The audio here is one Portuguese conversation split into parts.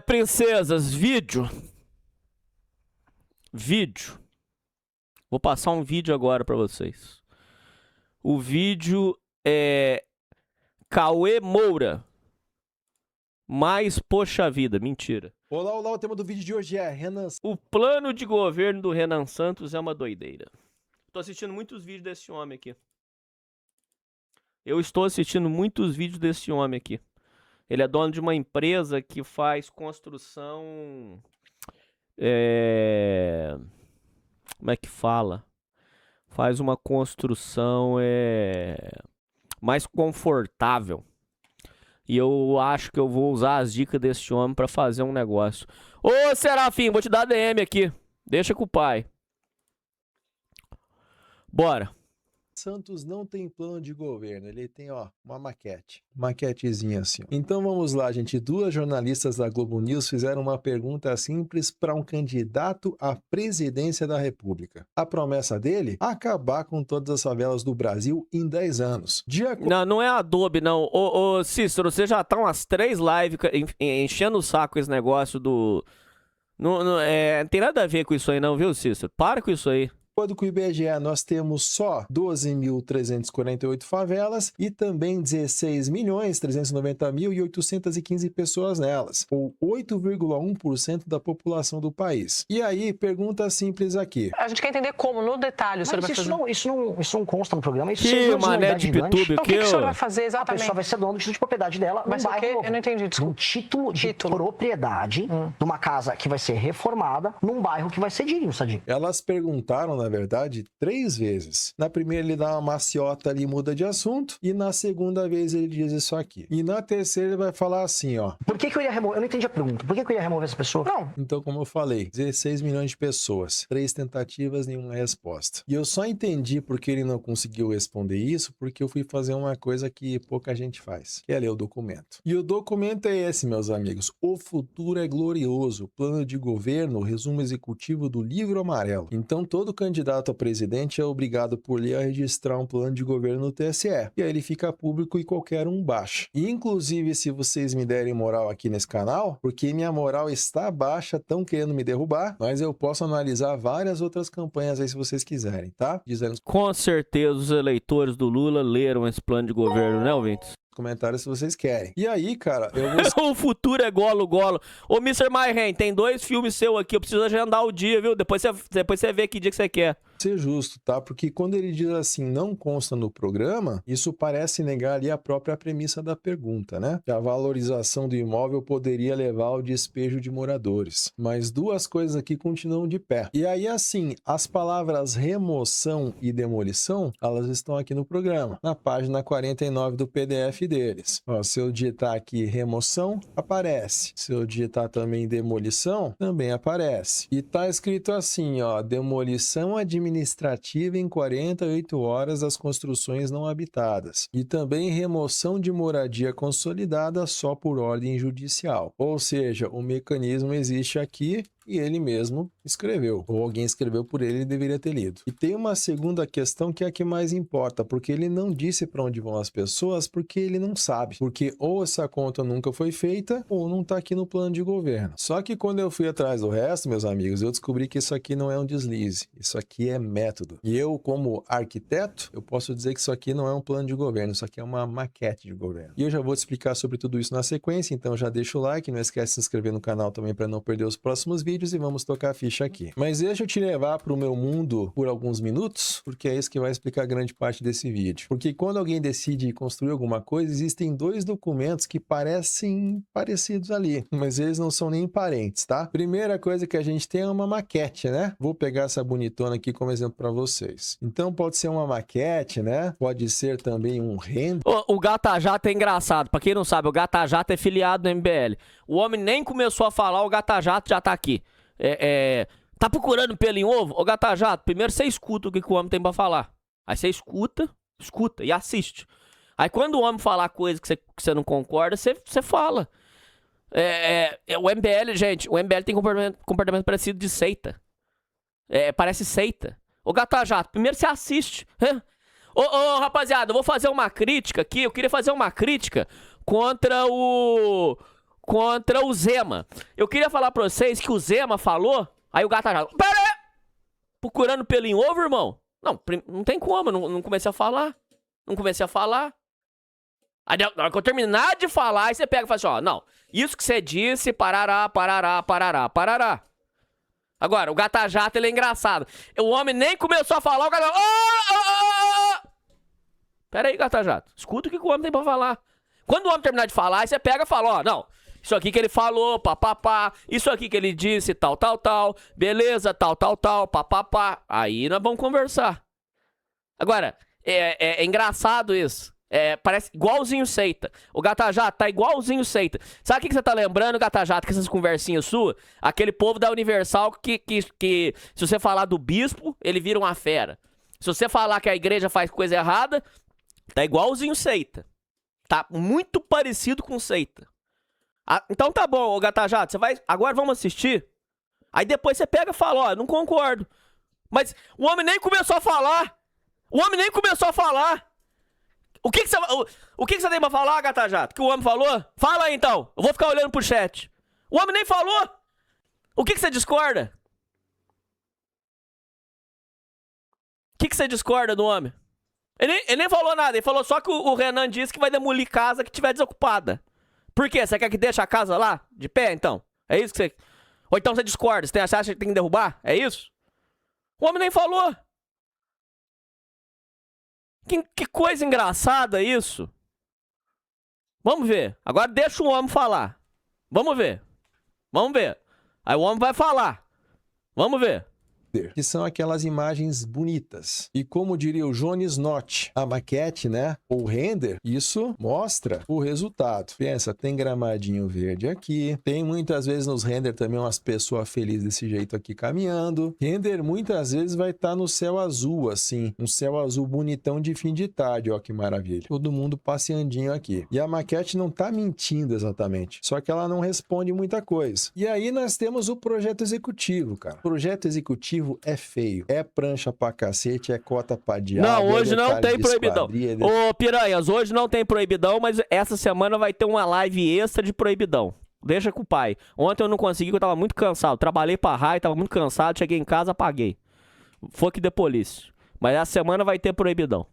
Princesas, vídeo. Vou passar um vídeo agora pra vocês. O vídeo é Cauê Moura. Mais poxa vida, mentira. Olá, o tema do vídeo de hoje é Renan. O plano de governo do Renan Santos é uma doideira. Tô assistindo muitos vídeos desse homem aqui. Ele é dono de uma empresa que faz construção... Como é que fala? Faz uma construção mais confortável. E eu acho que eu vou usar as dicas desse homem pra fazer um negócio. Ô, Serafim, vou te dar DM aqui. Deixa com o pai. Bora. Santos não tem plano de governo, ele tem, ó, uma maquetezinha assim. Ó. Então vamos lá, gente. Duas jornalistas da Globo News fizeram uma pergunta simples para um candidato à presidência da República. A promessa dele? Acabar com todas as favelas do Brasil em 10 anos. Não é Adobe, não. Ô, Cícero, você já tá umas 3 lives enchendo o saco com esse negócio do... Não tem nada a ver com isso aí não, viu, Cícero? Para com isso aí. De acordo com o IBGE, nós temos só 12.348 favelas e também 16.390.815 pessoas nelas, ou 8,1% da população do país. E aí, pergunta simples aqui. A gente quer entender como, no detalhe, o senhor vai fazer... Isso não consta no programa. Isso que mané de pituba, o que o senhor vai fazer A exatamente? pessoa vai ser dona do título de propriedade dela. Vai ser o quê? Eu não entendi, Um desculpa. título de propriedade de uma casa que vai ser reformada num bairro que vai ser digno, Sadinho. Elas perguntaram, na verdade, 3 vezes. Na primeira ele dá uma maciota ali e muda de assunto, e na segunda vez ele diz isso aqui. E na terceira ele vai falar assim, ó. Por que eu ia remover? Eu não entendi a pergunta. Por que eu ia remover essa pessoa? Não. Então, como eu falei, 16 milhões de pessoas, 3 tentativas, nenhuma resposta. E eu só entendi porque ele não conseguiu responder isso, porque eu fui fazer uma coisa que pouca gente faz, que é ler o documento. E o documento é esse, meus amigos. O futuro é glorioso. Plano de governo, resumo executivo do livro amarelo. Então, todo candidato a presidente é obrigado por lei a registrar um plano de governo no TSE. E aí ele fica público e qualquer um baixa. E, inclusive, se vocês me derem moral aqui nesse canal, porque minha moral está baixa, estão querendo me derrubar, mas eu posso analisar várias outras campanhas aí se vocês quiserem, tá? Dizendo... Com certeza os eleitores do Lula leram esse plano de governo, né, ouvintes? Comentários se vocês querem. E aí, cara, eu vou... O futuro é golo. Ô, Mr. Mayhem, tem 2 filmes seus aqui, eu preciso agendar o dia, viu? Depois você vê que dia que você quer. Ser justo, tá? Porque quando ele diz assim, não consta no programa, isso parece negar ali a própria premissa da pergunta, né? Que a valorização do imóvel poderia levar ao despejo de moradores. Mas 2 coisas aqui continuam de pé. E aí, assim, as palavras remoção e demolição, elas estão aqui no programa, na página 49 do PDF deles. Ó, se eu digitar aqui remoção, aparece. Se eu digitar também demolição, também aparece. E tá escrito assim, ó, demolição administrativa em 48 horas das construções não habitadas. E também remoção de moradia consolidada só por ordem judicial. Ou seja, o mecanismo existe aqui e ele mesmo escreveu, ou alguém escreveu por ele, ele deveria ter lido. E tem uma segunda questão que é a que mais importa, porque ele não disse para onde vão as pessoas, porque ele não sabe. Porque ou essa conta nunca foi feita, ou não está aqui no plano de governo. Só que quando eu fui atrás do resto, meus amigos, eu descobri que isso aqui não é um deslize, isso aqui é método. E eu, como arquiteto, eu posso dizer que isso aqui não é um plano de governo, isso aqui é uma maquete de governo. E eu já vou te explicar sobre tudo isso na sequência, então já deixa o like, não esquece de se inscrever no canal também para não perder os próximos vídeos e vamos tocar a ficha aqui. Mas deixa eu te levar para o meu mundo por alguns minutos, porque é isso que vai explicar grande parte desse vídeo. Porque quando alguém decide construir alguma coisa, existem 2 documentos que parecem parecidos ali, mas eles não são nem parentes, tá? Primeira coisa que a gente tem é uma maquete, né? Vou pegar essa bonitona aqui como exemplo para vocês. Então pode ser uma maquete, né? Pode ser também um render. O Gata Jato é engraçado. Pra quem não sabe, o Gata Jato é filiado no MBL. O homem nem começou a falar, o Gata Jato já tá aqui. Tá procurando pelo em ovo? Ô, Gata Jato, primeiro você escuta o que o homem tem pra falar. Aí você escuta e assiste. Aí quando o homem falar coisa que você não concorda, você fala. O MBL, gente, o MBL tem comportamento parecido de seita. Parece seita. Ô, Gata Jato, primeiro você assiste. Ô, rapaziada, eu vou fazer uma crítica aqui. Eu queria fazer uma crítica contra contra o Zema. Eu queria falar pra vocês que o Zema falou, aí o Gata-Jato, pera aí! Procurando pelo em ovo, irmão? Não tem como, não comecei a falar. Não comecei a falar. Aí na hora que eu terminar de falar, aí você pega e fala assim, ó, não, isso que você disse, parará. Agora, o Gata-Jato, ele é engraçado. O homem nem começou a falar, o Gata-Jato... Pera aí, Gata-Jato. Escuta o que o homem tem pra falar. Quando o homem terminar de falar, aí você pega e fala, ó, não, isso aqui que ele falou, papapá, isso aqui que ele disse, tal, beleza, tal, papapá. Aí nós vamos conversar. Agora, é engraçado isso. Parece igualzinho Seita. O Gata-Jato tá igualzinho Seita. Sabe o que você tá lembrando, Gata-Jato, com essas conversinhas suas? Aquele povo da Universal que se você falar do bispo, ele vira uma fera. Se você falar que a igreja faz coisa errada, tá igualzinho Seita. Tá muito parecido com Seita. Então tá bom, ô Gata-Jato, você vai... Agora vamos assistir? Aí depois você pega e fala, ó, não concordo. Mas o homem nem começou a falar. O que você tem pra falar, Gata-Jato? Que o homem falou? Fala aí, então. Eu vou ficar olhando pro chat. O homem nem falou. O que você discorda? O que você discorda do homem? Ele nem falou nada. Ele falou só que o Renan disse que vai demolir casa que tiver desocupada. Por quê? Você quer que deixe a casa lá? De pé, então? É isso que você... Ou então você discorda? Você acha que tem que derrubar? É isso? O homem nem falou. Que coisa engraçada isso. Vamos ver. Agora deixa o homem falar. Vamos ver. Aí o homem vai falar. Vamos ver. Que são aquelas imagens bonitas. E como diria o Jones Knott, a maquete, né, ou render, isso mostra o resultado. Pensa, tem gramadinho verde aqui, tem muitas vezes nos render também umas pessoas felizes desse jeito aqui caminhando. Render muitas vezes vai estar no céu azul, assim, um céu azul bonitão de fim de tarde, ó que maravilha. Todo mundo passeandinho aqui. E a maquete não tá mentindo exatamente, só que ela não responde muita coisa. E aí nós temos o projeto executivo, cara. O projeto executivo é feio, é prancha pra cacete, é cota pra diabo. Não, hoje não tem proibidão. Ô, Piranhas, hoje não tem proibidão, mas essa semana vai ter uma live extra de proibidão. Deixa com o pai. Ontem eu não consegui, porque eu tava muito cansado. Trabalhei pra raio, tava muito cansado, cheguei em casa, apaguei. Fuck the police. Mas essa semana vai ter proibidão.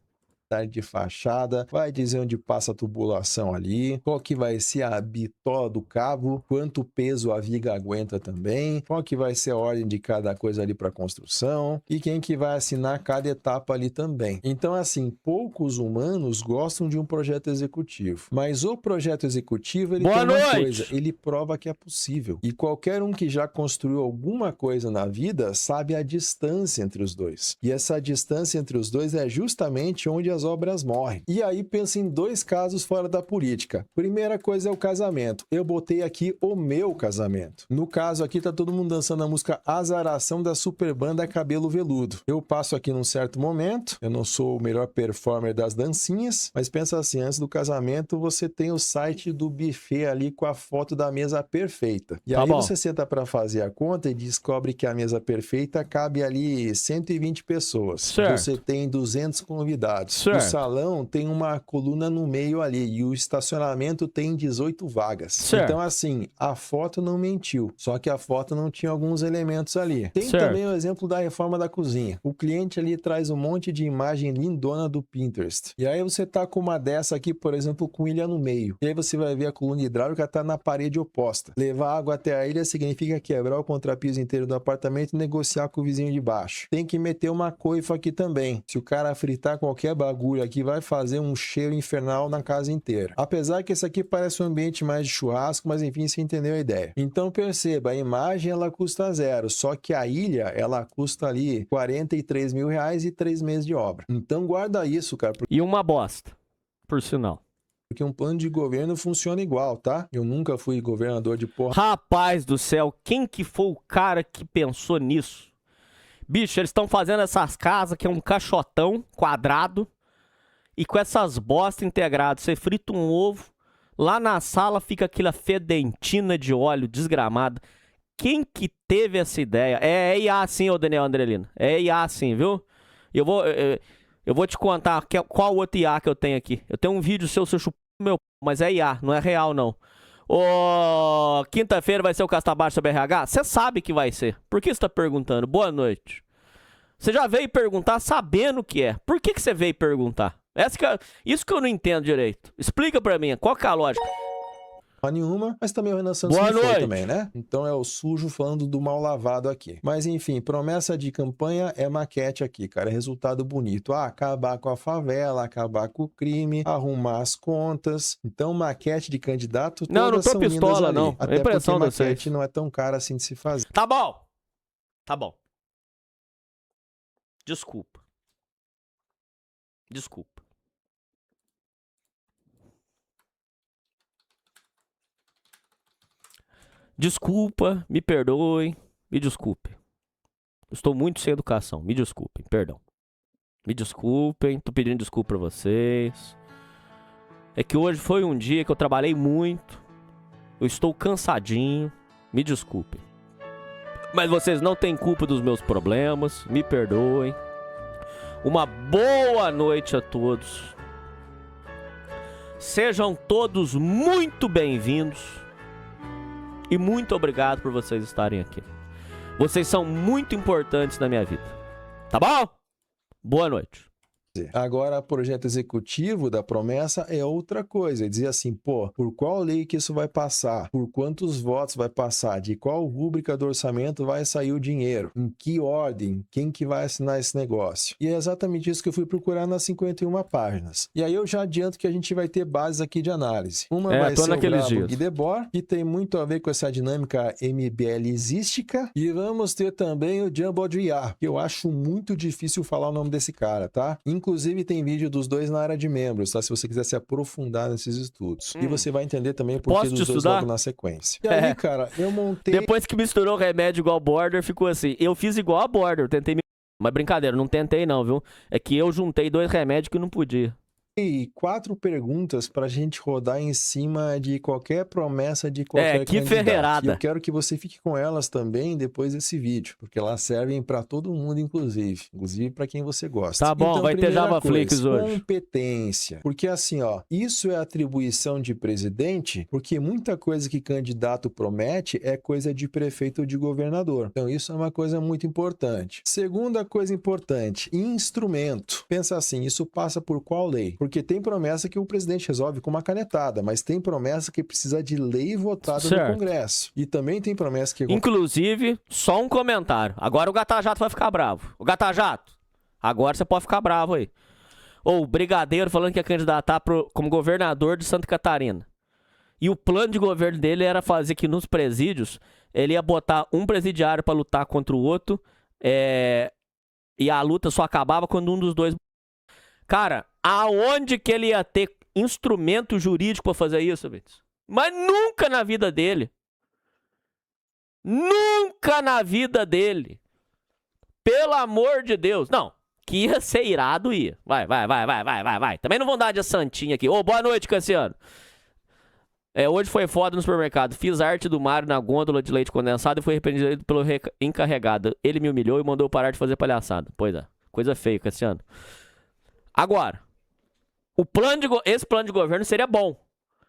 De fachada, vai dizer onde passa a tubulação ali, qual que vai ser a bitola do cabo, quanto peso a viga aguenta também, qual que vai ser a ordem de cada coisa ali para construção e quem que vai assinar cada etapa ali também. Então, assim, poucos humanos gostam de um projeto executivo, mas o projeto executivo, ele tem uma coisa, ele prova que é possível. E qualquer um que já construiu alguma coisa na vida sabe a distância entre os dois. E essa distância entre os dois é justamente onde as obras morrem. E aí pensa em dois casos fora da política. Primeira coisa é o casamento. Eu botei aqui o meu casamento. No caso aqui tá todo mundo dançando a música Azaração da Superbanda Cabelo Veludo. Eu passo aqui num certo momento, eu não sou o melhor performer das dancinhas, mas pensa assim, antes do casamento você tem o site do buffet ali com a foto da mesa perfeita. E aí você senta para fazer a conta e descobre que a mesa perfeita cabe ali 120 pessoas. Certo. Você tem 200 convidados. Certo. O salão tem uma coluna no meio ali e o estacionamento tem 18 vagas. Certo. Então, assim, a foto não mentiu, só que a foto não tinha alguns elementos ali. Tem certo. também o exemplo da reforma da cozinha. O cliente ali traz um monte de imagem lindona do Pinterest. E aí você tá com uma dessa aqui, por exemplo, com ilha no meio. E aí você vai ver a coluna hidráulica tá na parede oposta. Levar água até a ilha significa quebrar o contrapiso inteiro do apartamento e negociar com o vizinho de baixo. Tem que meter uma coifa aqui também. Se o cara fritar qualquer bagulho aqui, vai fazer um cheiro infernal na casa inteira. Apesar que esse aqui parece um ambiente mais de churrasco, mas enfim, você entendeu a ideia. Então perceba, a imagem ela custa zero, só que a ilha ela custa ali R$43 mil e 3 meses de obra. Então guarda isso, cara. E uma bosta, por sinal. Porque um plano de governo funciona igual, tá? Eu nunca fui governador de porra. Rapaz do céu, quem que foi o cara que pensou nisso? Bicho, eles estão fazendo essas casas que é um caixotão quadrado. E com essas bostas integradas, você frita um ovo, lá na sala fica aquela fedentina de óleo desgramada. Quem que teve essa ideia? É IA sim, ô Daniel Andrelino. É IA sim, viu? Eu vou te contar qual outro IA que eu tenho aqui. Eu tenho um vídeo seu chupando meu, mas é IA, não é real não. Ô, quinta-feira vai ser o Casta Baixo sobre RH? Você sabe que vai ser. Por que você tá perguntando? Boa noite. Você já veio perguntar sabendo o que é. Por que você veio perguntar? Isso que eu não entendo direito. Explica pra mim, qual que é a lógica? Nenhuma, mas também o Renan Santos Boa não foi noite. também, né? Então é o sujo falando do mal lavado aqui. Mas enfim, promessa de campanha é maquete aqui, cara. É resultado bonito. Acabar com a favela, acabar com o crime, arrumar as contas. Então maquete de candidato todas Não tô são lindas pistola, ali. não. Até Impressão porque de vocês. maquete não é tão cara assim de se fazer. Tá bom. Tá bom. Desculpa. Desculpa. Desculpa, me perdoem, me desculpe. Estou muito sem educação, me desculpem, perdão. Me desculpem, tô pedindo desculpa pra vocês. É que hoje foi um dia que eu trabalhei muito. Eu estou cansadinho, me desculpem. Mas vocês não têm culpa dos meus problemas, me perdoem. Uma boa noite a todos. Sejam todos muito bem-vindos. E muito obrigado por vocês estarem aqui. Vocês são muito importantes na minha vida. Tá bom? Boa noite. Agora, projeto executivo da promessa é outra coisa. É dizer assim, pô, por qual lei que isso vai passar? Por quantos votos vai passar? De qual rúbrica do orçamento vai sair o dinheiro? Em que ordem? Quem que vai assinar esse negócio? E é exatamente isso que eu fui procurar nas 51 páginas. E aí eu já adianto que a gente vai ter bases aqui de análise. Uma vai ser o Brabo e Debord, que tem muito a ver com essa dinâmica MBLística. E vamos ter também o Jean Baudrillard, que eu acho muito difícil falar o nome desse cara, tá? Inclusive tem vídeo dos dois na área de membros, tá? Se você quiser se aprofundar nesses estudos. E você vai entender também o porquê dos dois logo na sequência. E aí, cara, eu montei... Depois que misturou remédio igual border, ficou assim. Eu fiz igual a border, eu tentei... Mas brincadeira, não tentei não, viu? É que eu juntei 2 remédios que não podia. E 4 perguntas pra gente rodar em cima de qualquer promessa de qualquer que candidato. ferreirada. E eu quero que você fique com elas também depois desse vídeo, porque elas servem pra todo mundo, inclusive pra quem você gosta. Tá bom, então, vai ter primeira JavaFlix coisa, hoje. competência. Porque assim, ó, isso é atribuição de presidente, porque muita coisa que candidato promete é coisa de prefeito ou de governador. Então isso é uma coisa muito importante. Segunda coisa importante, instrumento. Pensa assim, isso passa por qual lei? Porque tem promessa que o presidente resolve com uma canetada, mas tem promessa que precisa de lei votada no Congresso. E também tem promessa que... Inclusive, só um comentário. Agora o Gata Jato vai ficar bravo. O Gata Jato, agora você pode ficar bravo aí. Ou o Brigadeiro falando que ia candidatar como governador de Santa Catarina. E o plano de governo dele era fazer que nos presídios ele ia botar um presidiário pra lutar contra o outro. E a luta só acabava quando um dos dois... Cara, aonde que ele ia ter instrumento jurídico pra fazer isso, Vitor? Mas nunca na vida dele. Nunca na vida dele. Pelo amor de Deus. Não, que ia ser irado, ia. Vai. Também não vão dar de santinha aqui. Ô, boa noite, Cassiano. Hoje foi foda no supermercado. Fiz arte do Mário na gôndola de leite condensado e fui repreendido pelo encarregado. Ele me humilhou e mandou parar de fazer palhaçada. Pois é, coisa feia, Cassiano. Agora, esse plano de governo seria bom.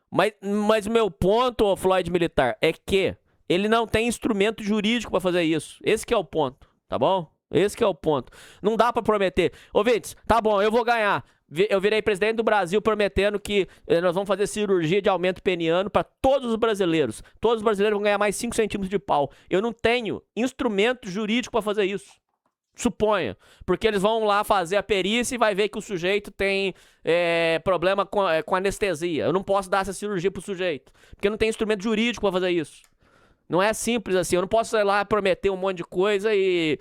Mas o meu ponto, ô Floyd Militar, é que ele não tem instrumento jurídico pra fazer isso. Esse que é o ponto, tá bom? Esse que é o ponto. Não dá pra prometer. Ô, Vitor, tá bom, eu vou ganhar. Eu virei presidente do Brasil prometendo que nós vamos fazer cirurgia de aumento peniano pra todos os brasileiros. Todos os brasileiros vão ganhar mais 5 centímetros de pau. Eu não tenho instrumento jurídico pra fazer isso. Suponha, porque eles vão lá fazer a perícia e vai ver que o sujeito tem problema com anestesia. Eu não posso dar essa cirurgia pro sujeito, porque não tem instrumento jurídico pra fazer isso. Não é simples assim, eu não posso ir lá prometer um monte de coisa e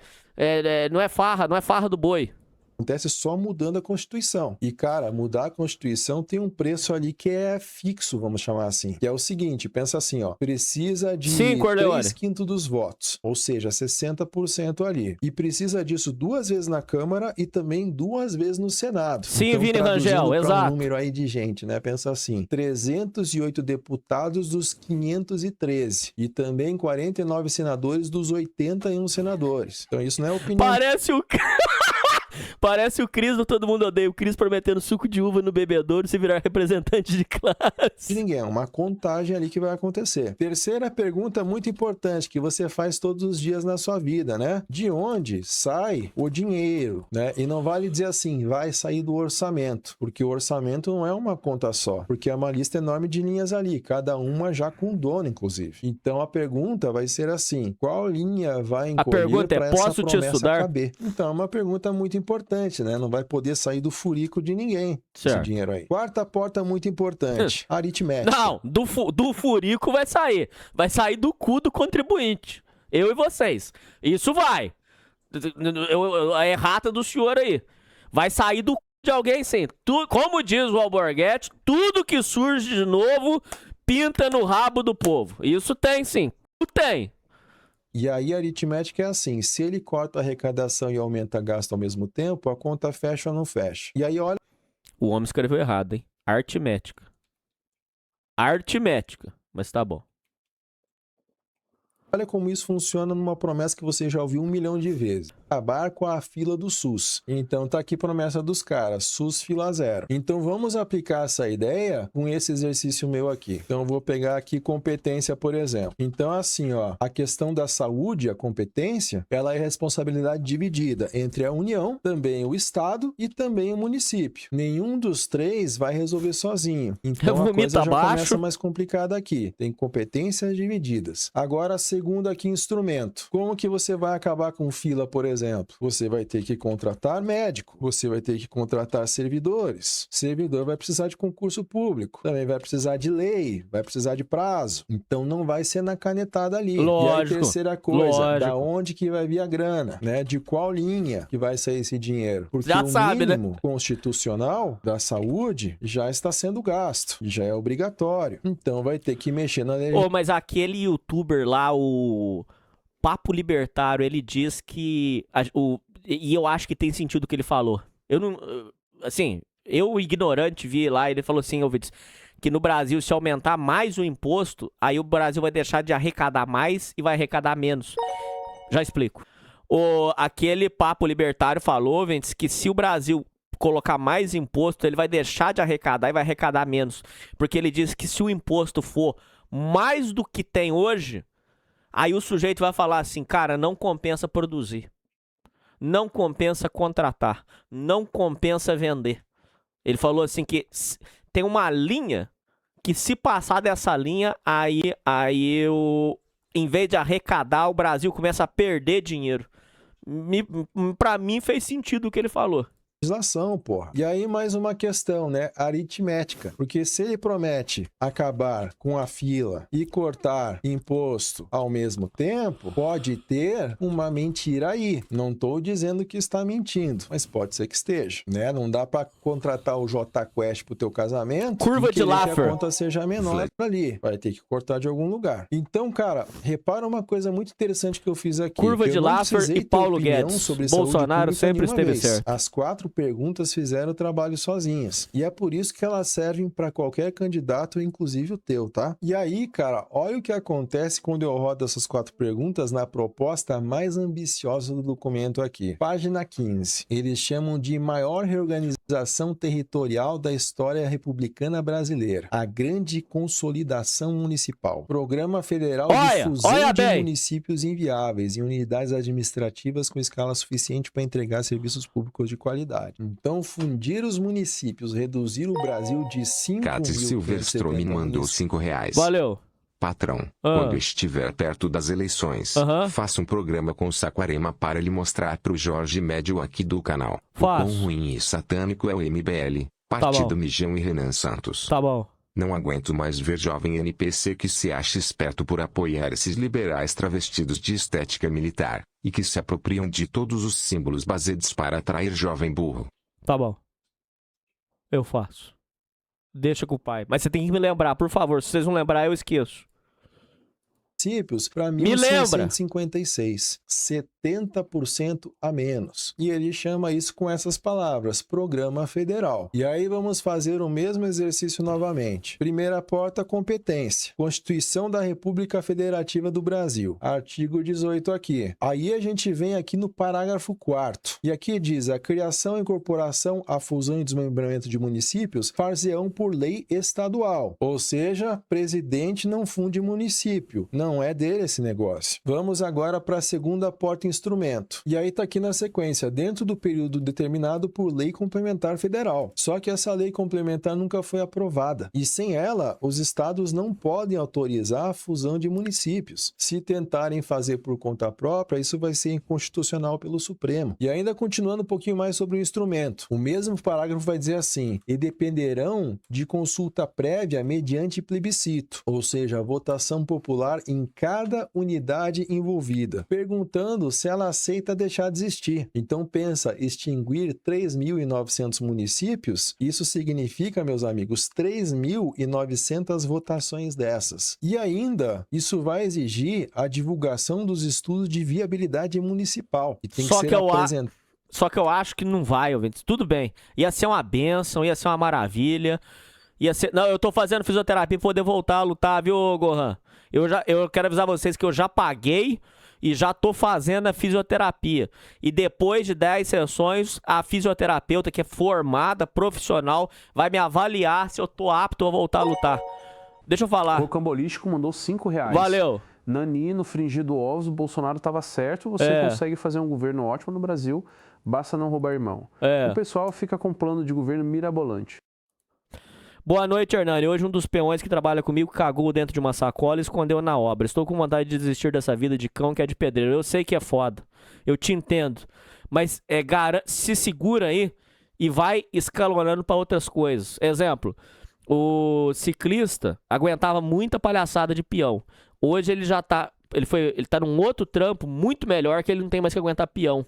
não é farra do boi. Acontece só mudando a Constituição. E, cara, mudar a Constituição tem um preço ali que é fixo, vamos chamar assim. Que é o seguinte, pensa assim, ó. Precisa de 3/5 dos votos. Ou seja, 60% ali. E precisa disso 2 vezes na Câmara e também 2 vezes no Senado. Sim, então, Vini Rangel, exato. Um número aí de gente, né? Pensa assim, 308 deputados dos 513. E também 49 senadores dos 81 senadores. Então isso não é opinião... Parece o... Parece o Cris do Todo Mundo Odeia. O Cris prometendo suco de uva no bebedouro se virar representante de De classe. ninguém, é uma contagem ali que vai acontecer. Terceira pergunta muito importante que você faz todos os dias na sua vida, né? De onde sai o dinheiro, né? E não vale dizer assim, vai sair do orçamento, porque o orçamento não é uma conta só, porque é uma lista enorme de linhas ali, cada uma já com dono, inclusive. Então a pergunta vai ser assim, qual linha vai encolher pergunta é, para essa posso te promessa estudar? caber? Então é uma pergunta muito importante, né? Não vai poder sair do furico de ninguém esse Certo. dinheiro aí. Quarta porta muito importante, aritmética. Não, do furico vai sair. Vai sair do cu do contribuinte. Eu e vocês. Isso vai. A errata do senhor aí. Vai sair do cu de alguém sim. Como diz o Alborguete, tudo que surge de novo pinta no rabo do povo. Isso tem sim. Tem. E aí a aritmética é assim, se ele corta a arrecadação e aumenta gasto ao mesmo tempo, a conta fecha ou não fecha. E aí olha O homem escreveu errado, hein? Artimética. Artimética. Mas tá bom. como isso funciona numa promessa que você já ouviu 1 milhão de vezes. Acabar com a fila do SUS. Então tá aqui a promessa dos caras, SUS fila zero. Então vamos aplicar essa ideia com esse exercício meu aqui. Então eu vou pegar aqui competência, por exemplo. Então assim, ó, a questão da saúde, a competência, ela é responsabilidade dividida entre a União, também o Estado e também o município. Nenhum dos três vai resolver sozinho. Então a coisa já começa mais complicada aqui. Tem competências divididas. Agora segundo aqui instrumento. Como que você vai acabar com fila, por exemplo? Você vai ter que contratar médico, você vai ter que contratar servidores. Servidor vai precisar de concurso público, também vai precisar de lei, vai precisar de prazo. Então não vai ser na canetada ali. Lógico, e aí terceira coisa, lógico. da onde que vai vir a grana, né? De qual linha que vai sair esse dinheiro? Porque Já o sabe, né? mínimo constitucional da saúde já está sendo gasto, já é obrigatório. Então vai ter que mexer na lei. Ô, mas aquele youtuber lá, o Papo Libertário, ele diz que... E eu acho que tem sentido o que ele falou. Eu não... Assim, eu ignorante vi lá, ele falou assim, ouvidos, que no Brasil, se aumentar mais o imposto, aí o Brasil vai deixar de arrecadar mais e vai arrecadar menos. Já explico. Aquele Papo Libertário falou, Ventes, que se o Brasil colocar mais imposto, ele vai deixar de arrecadar e vai arrecadar menos. Porque ele diz que se o imposto for mais do que tem hoje, aí o sujeito vai falar assim, cara, não compensa produzir. Não compensa contratar. Não compensa vender. Ele falou assim que tem uma linha que se passar dessa linha, aí em vez de arrecadar, o Brasil começa a perder dinheiro. Pra mim fez sentido o que ele falou. Legislação, porra. E aí mais uma questão, né? Aritmética. Porque se ele promete acabar com a fila e cortar imposto ao mesmo tempo, pode ter uma mentira aí. Não estou dizendo que está mentindo, mas pode ser que esteja, né? Não dá para contratar o JQuest pro teu casamento Curva e de querer que Laffer. a conta seja menor ali. Vai ter que cortar de algum lugar. Então, cara, repara uma coisa muito interessante que eu fiz aqui. Curva que eu de não Laffer precisei e ter Paulo opinião Guedes. sobre saúde Bolsonaro pública sempre nenhuma esteve vez. certo. As 4 perguntas fizeram o trabalho sozinhas. E é por isso que elas servem para qualquer candidato, inclusive o teu, tá? E aí, cara, olha o que acontece quando eu rodo essas 4 perguntas na proposta mais ambiciosa do documento aqui. Página 15. Eles chamam de maior reorganização territorial da história republicana brasileira. A grande consolidação municipal. Programa Federal de Fusão de municípios inviáveis em unidades administrativas com escala suficiente para entregar serviços públicos de qualidade. Então, fundir os municípios, reduzir o Brasil de 5 Cate Silverstrom me mandou R$5. Valeu. Patrão, quando estiver perto das eleições, faça um programa com Saquarema para lhe mostrar pro Jorge Médio aqui do canal. Faço. O quão ruim e satânico é o MBL, Partido Mijão e Renan Santos. Tá bom. Não aguento mais ver jovem NPC que se acha esperto por apoiar esses liberais travestidos de estética militar, e que se apropriam de todos os símbolos baseados para atrair jovem burro. Tá bom. Eu faço. Deixa com o pai. Mas você tem que me lembrar, por favor. Se vocês não lembrar, eu esqueço. Municípios para Me lembra. 1956. 70% a menos. E ele chama isso com essas palavras, Programa Federal. E aí vamos fazer o mesmo exercício novamente. Primeira porta, competência. Constituição da República Federativa do Brasil. Artigo 18 aqui. Aí a gente vem aqui no parágrafo 4º. E aqui diz, a criação, a incorporação, a fusão e desmembramento de municípios far-se-ão por lei estadual. Ou seja, presidente não funde município. Não é dele esse negócio. Vamos agora para a segunda porta, instrumento. E aí tá aqui na sequência, dentro do período determinado por lei complementar federal. Só que essa lei complementar nunca foi aprovada. E sem ela, os estados não podem autorizar a fusão de municípios. Se tentarem fazer por conta própria, isso vai ser inconstitucional pelo Supremo. E ainda continuando um pouquinho mais sobre o instrumento. O mesmo parágrafo vai dizer assim, e dependerão de consulta prévia mediante plebiscito, ou seja, a votação popular em cada unidade envolvida, perguntando se ela aceita deixar de existir. Então pensa, extinguir 3.900 municípios, isso significa, meus amigos, 3.900 votações dessas. E ainda, isso vai exigir a divulgação dos estudos de viabilidade municipal, que tem que ser apresentado. Só que eu acho que não vai, ouvintes. Tudo bem. Ia ser uma bênção, ia ser uma maravilha. Ia ser... Não, eu tô fazendo fisioterapia pra poder voltar a lutar, viu, Gohan? Eu quero avisar vocês que eu já paguei e já tô fazendo a fisioterapia. E depois de 10 sessões, a fisioterapeuta, que é formada, profissional, vai me avaliar se eu tô apto a voltar a lutar. Deixa eu falar. O Rocambolístico mandou R$5. Valeu. Nani, no frigir do ovos, o Bolsonaro tava certo, você consegue fazer um governo ótimo no Brasil, basta não roubar irmão. O pessoal fica com plano de governo mirabolante. Boa noite, Hernani. Hoje um dos peões que trabalha comigo cagou dentro de uma sacola e escondeu na obra. Estou com vontade de desistir dessa vida de cão que é de pedreiro. Eu sei que é foda. Eu te entendo. Mas se segura aí e vai escalonando para outras coisas. Exemplo, o ciclista aguentava muita palhaçada de peão. Hoje ele já tá... Ele tá num outro trampo muito melhor, que ele não tem mais que aguentar peão.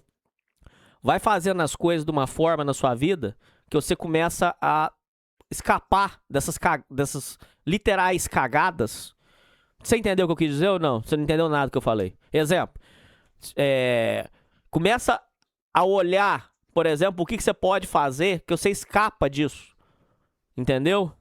Vai fazendo as coisas de uma forma na sua vida que você começa a escapar dessas literais cagadas. Você entendeu o que eu quis dizer ou não? Você não entendeu nada do que eu falei. Exemplo, começa a olhar, por exemplo, o que você pode fazer que você escapa disso. Entendeu?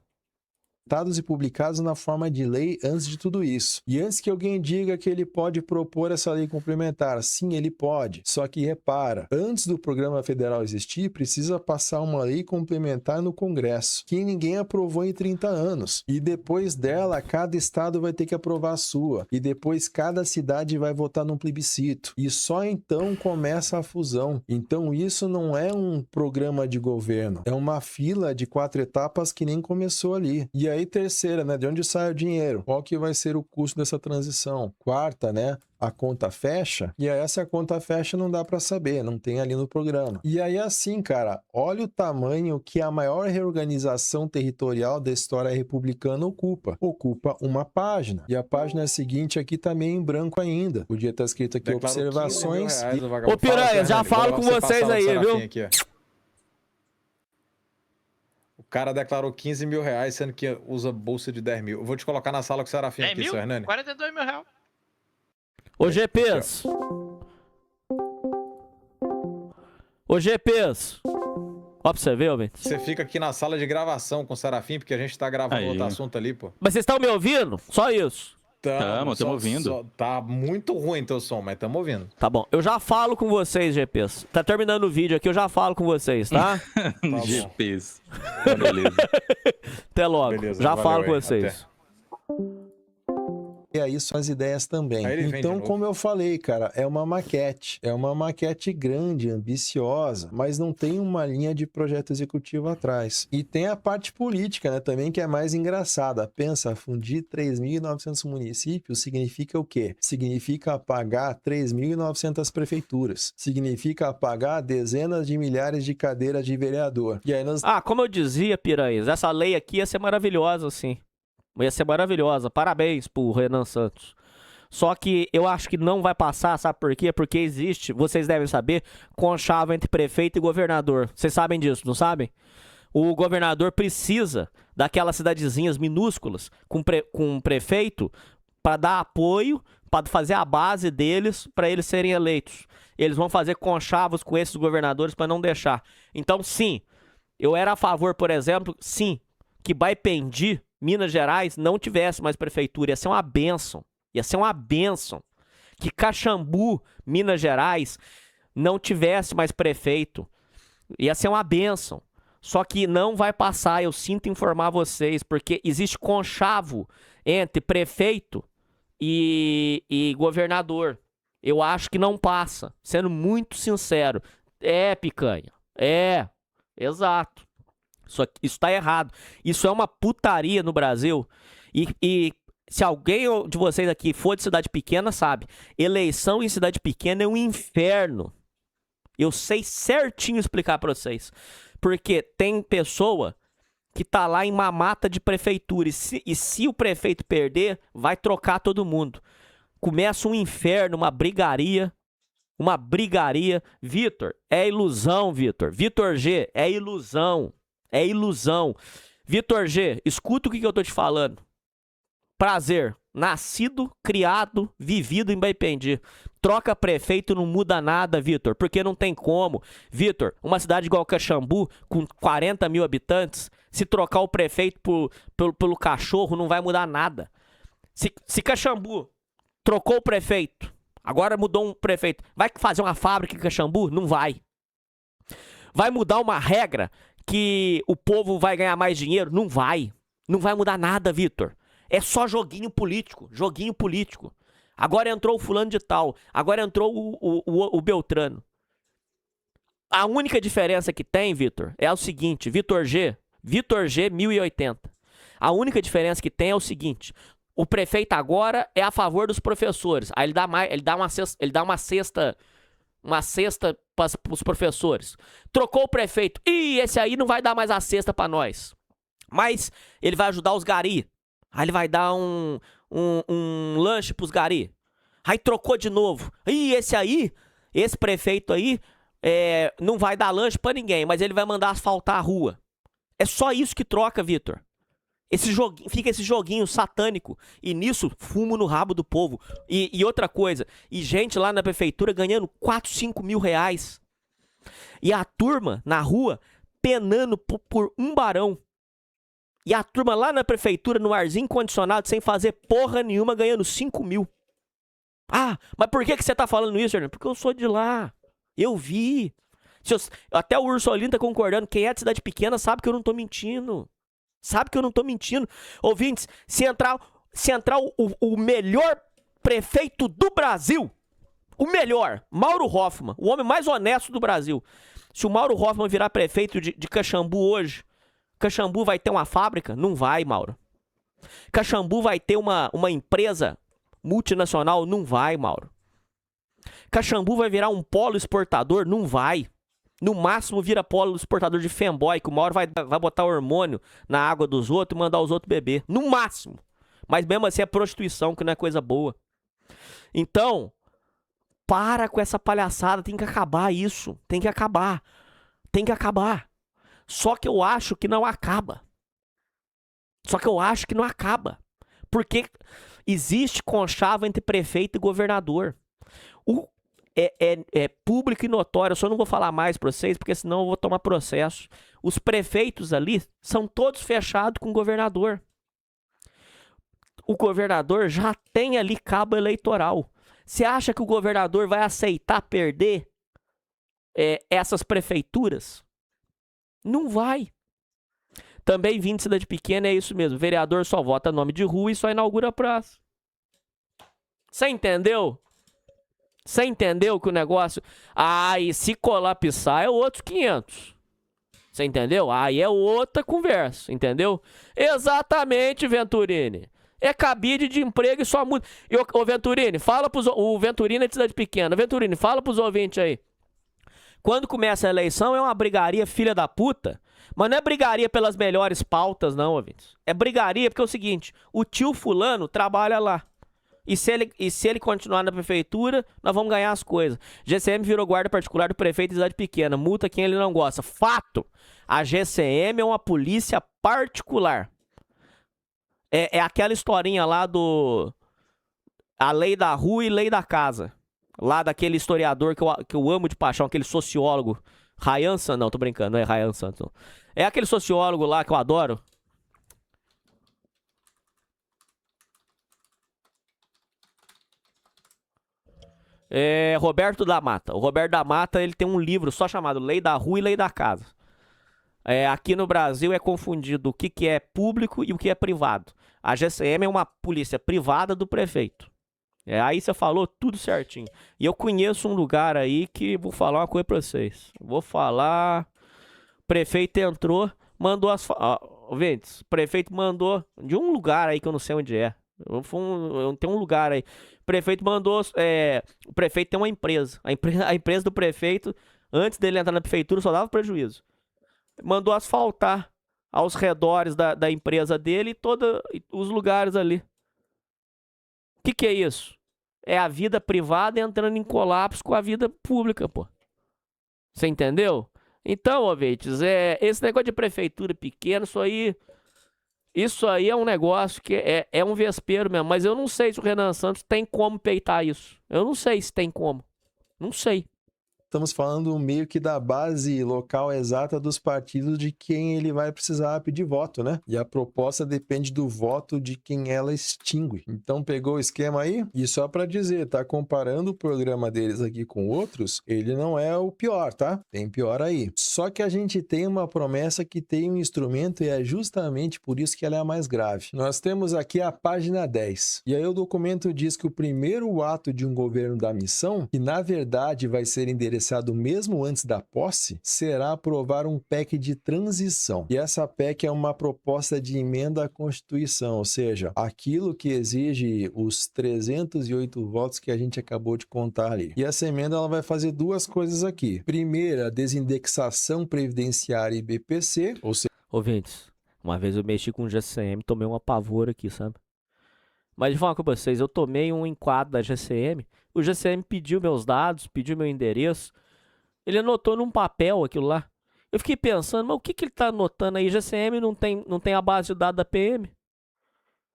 E publicados na forma de lei antes de tudo isso. E antes que alguém diga que ele pode propor essa lei complementar, sim, ele pode. Só que repara, antes do programa federal existir, precisa passar uma lei complementar no Congresso, que ninguém aprovou em 30 anos. E depois dela, cada estado vai ter que aprovar a sua. E depois cada cidade vai votar num plebiscito. E só então começa a fusão. Então isso não é um programa de governo. É uma fila de 4 etapas que nem começou ali. E aí, terceira, né? De onde sai o dinheiro? Qual que vai ser o custo dessa transição? Quarta, né? A conta fecha. E aí, essa conta fecha não dá para saber, não tem ali no programa. E aí, assim, cara, olha o tamanho que a maior reorganização territorial da história republicana ocupa. Ocupa uma página. E a página seguinte aqui tá meio em branco ainda. Podia estar escrito aqui observações. Ô, Piranha, já falo com vocês aí, viu? Aqui, o cara declarou 15 mil reais, sendo que usa bolsa de 10 mil. Eu vou te colocar na sala com o Serafim aqui, seu Hernani. 42 mil reais. Ô, GPs. Ô, GPs. Ó, pra você ver, velho. Você fica aqui na sala de gravação com o Serafim, porque a gente tá gravando outro assunto ali, pô. Mas vocês estão me ouvindo? Só isso. Estamos ouvindo. Tá muito ruim teu som, mas estamos ouvindo. Tá bom. Eu já falo com vocês, GPs. Tá terminando o vídeo aqui, eu já falo com vocês, tá? Tá GPs. Beleza. Até logo. Beleza, já valeu, falo com aí. vocês. E aí suas ideias também. Então, como eu falei, cara, é uma maquete. É uma maquete grande, ambiciosa, mas não tem uma linha de projeto executivo atrás. E tem a parte política, né, também, que é mais engraçada. Pensa, fundir 3.900 municípios significa o quê? Significa apagar 3.900 prefeituras. Significa apagar dezenas de milhares de cadeiras de vereador. E aí nós... como eu dizia, piranhas, essa lei aqui ia ser maravilhosa, assim. Ia ser maravilhosa. Parabéns pro Renan Santos. Só que eu acho que não vai passar, sabe por quê? Porque existe, vocês devem saber, conchavo entre prefeito e governador. Vocês sabem disso, não sabem? O governador precisa daquelas cidadezinhas minúsculas com prefeito para dar apoio para fazer a base deles para eles serem eleitos. Eles vão fazer conchavos com esses governadores para não deixar. Então, sim, eu era a favor, por exemplo, sim, que Baipendi, Minas Gerais, não tivesse mais prefeitura. Ia ser uma bênção. Ia ser uma bênção. Que Caxambu, Minas Gerais, não tivesse mais prefeito. Ia ser uma bênção. Só que não vai passar, eu sinto informar vocês, porque existe conchavo entre prefeito e governador. Eu acho que não passa, sendo muito sincero. É, picanha. É, exato. Isso tá errado. Isso é uma putaria no Brasil. E se alguém de vocês aqui for de cidade pequena, sabe, eleição em cidade pequena é um inferno. Eu sei certinho explicar pra vocês. Porque tem pessoa que tá lá em mamata de prefeitura. E se o prefeito perder, vai trocar todo mundo. Começa um inferno, uma brigaria. Uma brigaria. Vitor, é ilusão, Vitor. Vitor G, é ilusão. É ilusão. Vitor G, escuta o que eu tô te falando. Prazer. Nascido, criado, vivido em Baipendi. Troca prefeito, não muda nada, Vitor, porque não tem como. Vitor, uma cidade igual Caxambu, com 40 mil habitantes, se trocar o prefeito pelo cachorro, não vai mudar nada. Se Caxambu trocou o prefeito, agora mudou um prefeito, vai fazer uma fábrica em Caxambu? Não vai. Vai mudar uma regra que o povo vai ganhar mais dinheiro? Não vai. Não vai mudar nada, Vitor. É só joguinho político, joguinho político. Agora entrou o fulano de tal, agora entrou o Beltrano. A única diferença que tem, Vitor, é o seguinte, Vitor G 1080. A única diferença que tem é o seguinte, o prefeito agora é a favor dos professores. Aí ele dá uma cesta para os professores. Trocou o prefeito. Ih, esse aí não vai dar mais a cesta para nós. Mas ele vai ajudar os gari. Aí ele vai dar um lanche pros gari. Aí trocou de novo. E esse prefeito aí, não vai dar lanche pra ninguém, mas ele vai mandar asfaltar a rua. É só isso que troca, Vitor. Fica esse joguinho satânico. E nisso, fumo no rabo do povo. E outra coisa, e gente lá na prefeitura ganhando 4, 5 mil reais. E a turma na rua penando por um barão. E a turma lá na prefeitura, no arzinho condicionado, sem fazer porra nenhuma, ganhando 5 mil. Ah, mas por que você tá falando isso, Fernando? Porque eu sou de lá. Eu vi. Até o Ursolino tá concordando. Quem é de cidade pequena sabe que eu não tô mentindo. Sabe que eu não tô mentindo. Ouvintes, se entrar o melhor prefeito do Brasil, o melhor, Mauro Hoffmann, o homem mais honesto do Brasil. Se o Mauro Hoffmann virar prefeito de Caxambu hoje, Caxambu vai ter uma fábrica? Não vai, Mauro. Caxambu vai ter uma empresa multinacional? Não vai, Mauro. Caxambu vai virar um polo exportador? Não vai. No máximo vira polo exportador de femboy, que o Mauro vai botar hormônio na água dos outros e mandar os outros beber. No máximo. Mas mesmo assim é prostituição, que não é coisa boa. Então, para com essa palhaçada. Tem que acabar isso. Tem que acabar. Tem que acabar. Só que eu acho que não acaba. Porque existe conchavo entre prefeito e governador. É público e notório. Eu só não vou falar mais pra vocês, porque senão eu vou tomar processo. Os prefeitos ali são todos fechados com o governador. O governador já tem ali cabo eleitoral. Você acha que o governador vai aceitar perder essas prefeituras? Não vai. Também vindo de cidade pequena é isso mesmo. Vereador só vota nome de rua e só inaugura praça. Você entendeu? Você entendeu que o negócio... e se colapsar é outros 500. Você entendeu? Aí é outra conversa, entendeu? Exatamente, Venturini. É cabide de emprego e só muda. Ô, Venturini, fala pros... O Venturini é de cidade pequena. Venturini, fala pros ouvintes aí. Quando começa a eleição é uma brigaria filha da puta, mas não é brigaria pelas melhores pautas, não, ouvintes. É brigaria porque é o seguinte, o tio fulano trabalha lá. E se ele continuar na prefeitura, nós vamos ganhar as coisas. GCM virou guarda particular do prefeito de cidade pequena. Multa quem ele não gosta. Fato! A GCM é uma polícia particular. É aquela historinha lá do... A Lei da Rua e Lei da Casa. Lá daquele historiador que eu amo de paixão, aquele sociólogo. Ryan Santos, não, tô brincando, não é Ryan Santos. Não. É aquele sociólogo lá que eu adoro. É Roberto da Mata. O Roberto da Mata, ele tem um livro só chamado Lei da Rua e Lei da Casa. Aqui no Brasil é confundido o que é público e o que é privado. A GCM é uma polícia privada do prefeito. Aí você falou tudo certinho. E eu conheço um lugar aí que vou falar uma coisa pra vocês. Vou falar... O prefeito entrou, mandou as... Ventes, o prefeito mandou de um lugar aí que eu não sei onde é. Tem um lugar aí. O prefeito mandou... O prefeito tem uma empresa. A empresa do prefeito, antes dele entrar na prefeitura, só dava prejuízo. Mandou asfaltar aos redores da empresa dele e todos os lugares ali. O que é isso? É a vida privada entrando em colapso com a vida pública, pô. Você entendeu? Então, ouvintes, esse negócio de prefeitura pequena, isso aí é um negócio que é um vespeiro mesmo. Mas eu não sei se o Renan Santos tem como peitar isso. Eu não sei se tem como. Não sei. Estamos falando meio que da base local exata dos partidos de quem ele vai precisar pedir voto, né? E a proposta depende do voto de quem ela extingue. Então pegou o esquema aí? E só para dizer, tá comparando o programa deles aqui com outros, ele não é o pior, tá? Tem pior aí. Só que a gente tem uma promessa que tem um instrumento e é justamente por isso que ela é a mais grave. Nós temos aqui a página 10. E aí o documento diz que o primeiro ato de um governo da missão, que na verdade vai ser endereçado mesmo antes da posse, será aprovar um PEC de transição. E essa PEC é uma proposta de emenda à Constituição, ou seja, aquilo que exige os 308 votos que a gente acabou de contar ali. E essa emenda ela vai fazer duas coisas aqui. Primeiro, a desindexação previdenciária e BPC, ou seja... Ouvintes, uma vez eu mexi com o GCM, tomei uma pavor aqui, sabe? Mas deixa eu falar com vocês, eu tomei um enquadro da GCM, o GCM pediu meus dados, pediu meu endereço, ele anotou num papel aquilo lá. Eu fiquei pensando, mas o que ele tá anotando aí? GCM não tem a base de dados da PM?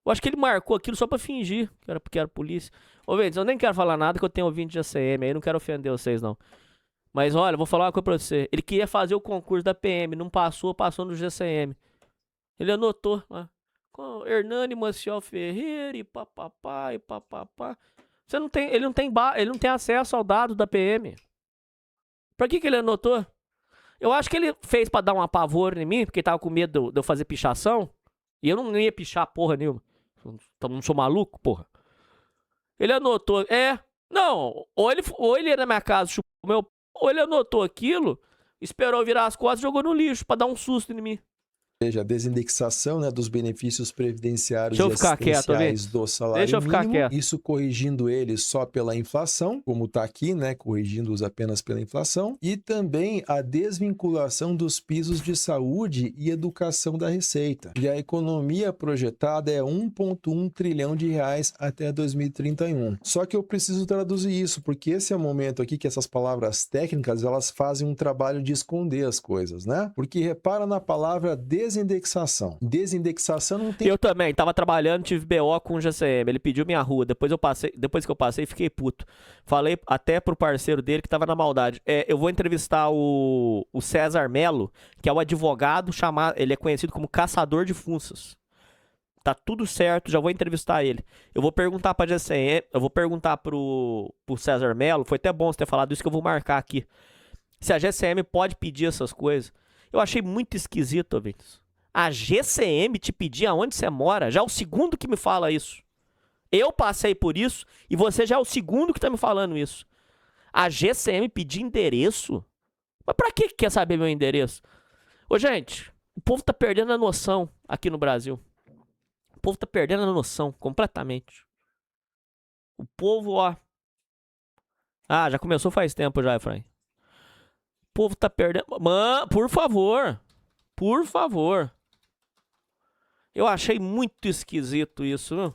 Eu acho que ele marcou aquilo só pra fingir que era polícia. Ô, Vendes, eu nem quero falar nada que eu tenho ouvido de GCM, aí não quero ofender vocês, não. Mas olha, eu vou falar uma coisa pra você. Ele queria fazer o concurso da PM, não passou no GCM. Ele anotou lá. Com Hernani Maciel Ferreira e papapá e papapá. Ele não tem acesso ao dado da PM. Pra que ele anotou? Eu acho que ele fez pra dar um apavoro em mim, porque ele tava com medo de eu fazer pichação. E eu não ia pichar porra nenhuma. Não sou maluco, porra. Ele anotou. Não, ou ele ia na minha casa chupou meu, ou ele anotou aquilo, esperou eu virar as costas e jogou no lixo pra dar um susto em mim. Seja, a desindexação, né, dos benefícios previdenciários e assistenciais do salário mínimo, quieto. Isso corrigindo eles só pela inflação, como está aqui, né, corrigindo-os apenas pela inflação, e também a desvinculação dos pisos de saúde e educação da Receita. E a economia projetada é 1,1 trilhão de reais até 2031. Só que eu preciso traduzir isso, porque esse é o momento aqui que essas palavras técnicas, elas fazem um trabalho de esconder as coisas, né? Porque repara na palavra desindexação. Desindexação não tem... Eu também, tava trabalhando, tive BO com o GCM, ele pediu minha rua, depois que eu passei, fiquei puto. Falei até pro parceiro dele que tava na maldade. Eu vou entrevistar o César Melo, que é o advogado ele é conhecido como caçador de fuças. Tá tudo certo, já vou entrevistar ele. Eu vou perguntar pra GCM, eu vou perguntar pro César Melo, foi até bom você ter falado isso que eu vou marcar aqui. Se a GCM pode pedir essas coisas. Eu achei muito esquisito, Vinícius. A GCM te pedir aonde você mora, já é o segundo que me fala isso. Eu passei por isso e você já é o segundo que tá me falando isso. A GCM pedir endereço? Mas pra que quer saber meu endereço? Ô, gente, o povo tá perdendo a noção aqui no Brasil. O povo tá perdendo a noção completamente. O povo, ó... Ah, já começou faz tempo já, Efraim. O povo tá perdendo... Mano, por favor. Por favor. Eu achei muito esquisito isso, viu?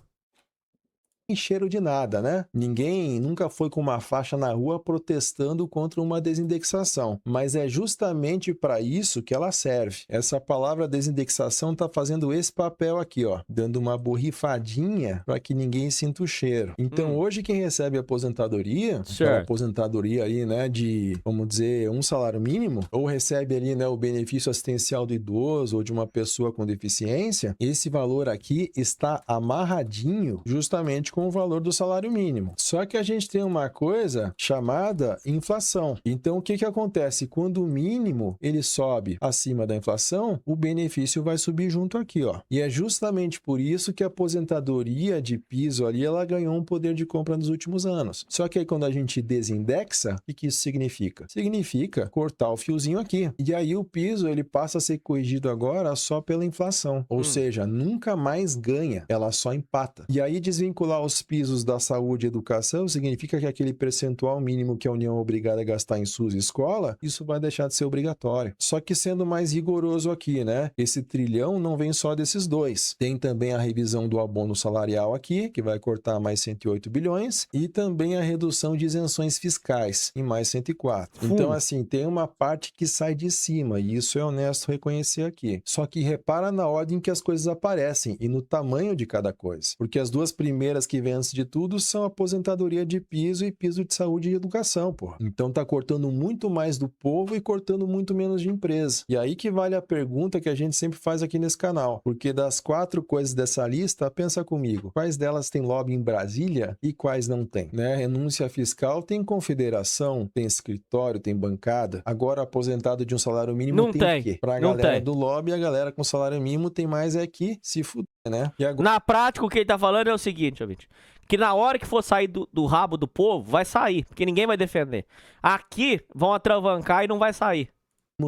cheiro de nada, né? Ninguém nunca foi com uma faixa na rua protestando contra uma desindexação, mas é justamente para isso que ela serve. Essa palavra desindexação tá fazendo esse papel aqui, ó, dando uma borrifadinha para que ninguém sinta o cheiro. Então, hoje quem recebe aposentadoria, aquela aposentadoria aí, né, de, vamos dizer, um salário mínimo, ou recebe ali, né, o benefício assistencial do idoso ou de uma pessoa com deficiência, esse valor aqui está amarradinho justamente com o valor do salário mínimo. Só que a gente tem uma coisa chamada inflação. Então, o que que acontece? Quando o mínimo ele sobe acima da inflação, o benefício vai subir junto aqui, ó. E é justamente por isso que a aposentadoria de piso ali, ela ganhou um poder de compra nos últimos anos. Só que aí quando a gente desindexa, o que isso significa? Significa cortar o fiozinho aqui. E aí o piso, ele passa a ser corrigido agora só pela inflação. Ou seja, nunca mais ganha, ela só empata. E aí desvincular os pisos da saúde e educação significa que aquele percentual mínimo que a União é obrigada a gastar em SUS e escola, isso vai deixar de ser obrigatório. Só que sendo mais rigoroso aqui, né? Esse trilhão não vem só desses dois. Tem também a revisão do abono salarial aqui, que vai cortar mais 108 bilhões, e também a redução de isenções fiscais, em mais 104. Então, assim, tem uma parte que sai de cima, e isso é honesto reconhecer aqui. Só que repara na ordem que as coisas aparecem e no tamanho de cada coisa. Porque as duas primeiras que vêm antes de tudo são aposentadoria de piso e piso de saúde e educação, pô. Então tá cortando muito mais do povo e cortando muito menos de empresa. E aí que vale a pergunta que a gente sempre faz aqui nesse canal. Porque das 4 coisas dessa lista, pensa comigo, quais delas tem lobby em Brasília e quais não tem, né? Renúncia fiscal tem confederação, tem escritório, tem bancada. Agora, aposentado de um salário mínimo Não tem o quê? Pra galera do lobby, a galera com salário mínimo tem mais é que se fuder, né? E agora... Na prática, o que ele tá falando é o seguinte, ouvinte, que na hora que for sair do rabo do povo, vai sair, porque ninguém vai defender. Aqui, vão atravancar e não vai sair.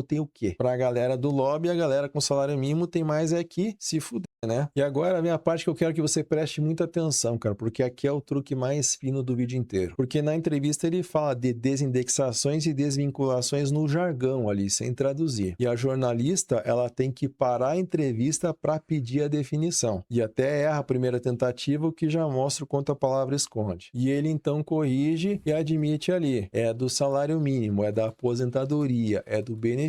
Tem o quê? Pra galera do lobby, a galera com salário mínimo tem mais é que se fuder, né? E agora a minha parte que eu quero que você preste muita atenção, cara, porque aqui é o truque mais fino do vídeo inteiro. Porque na entrevista ele fala de desindexações e desvinculações no jargão ali, sem traduzir. E a jornalista, ela tem que parar a entrevista para pedir a definição. E até erra a primeira tentativa, o que já mostra o quanto a palavra esconde. E ele então corrige e admite ali. É do salário mínimo, é da aposentadoria, é do benefício.